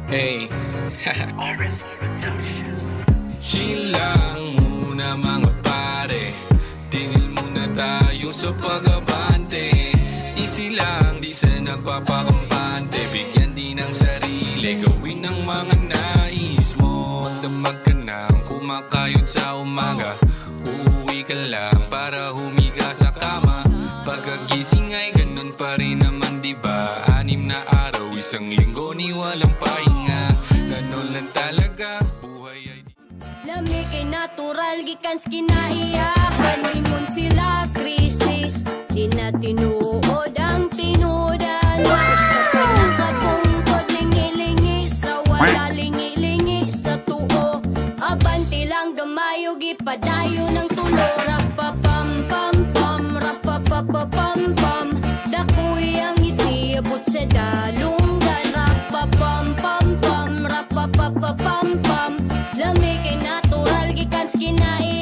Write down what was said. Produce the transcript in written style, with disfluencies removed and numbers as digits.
Hey, chill lang muna mga pare, tingin muna tayo sa pag-abante. Easy lang, di sa nagpapakampante, bigyan din ng sarili, gawin ng mga nais mo. Damag ka na kumakayod sa umaga, uuwi ka lang para humiga sa kama. Pagkagising ay ganun pa rin naman, diba? 6 na araw, isang linggo ni walang pahinga. Ganun lang talaga, buhay ay lamig ay natural, gikan kinaiyahan. Ingon sila krisis, di na tinuod ang tinudan. Sa pinakatungkod, lingi-lingi sa wala, lingi-lingi sa tuo. Abante lang gamayo, gipadayo ng tulo. Rapapam-pam-pam, rapapapapam-pam. Dakoy ang isibot sa dalunggan. Rapapam-pam-pam, rapapapapam-pam. Lamig ay natural, gikan kinaiyahan.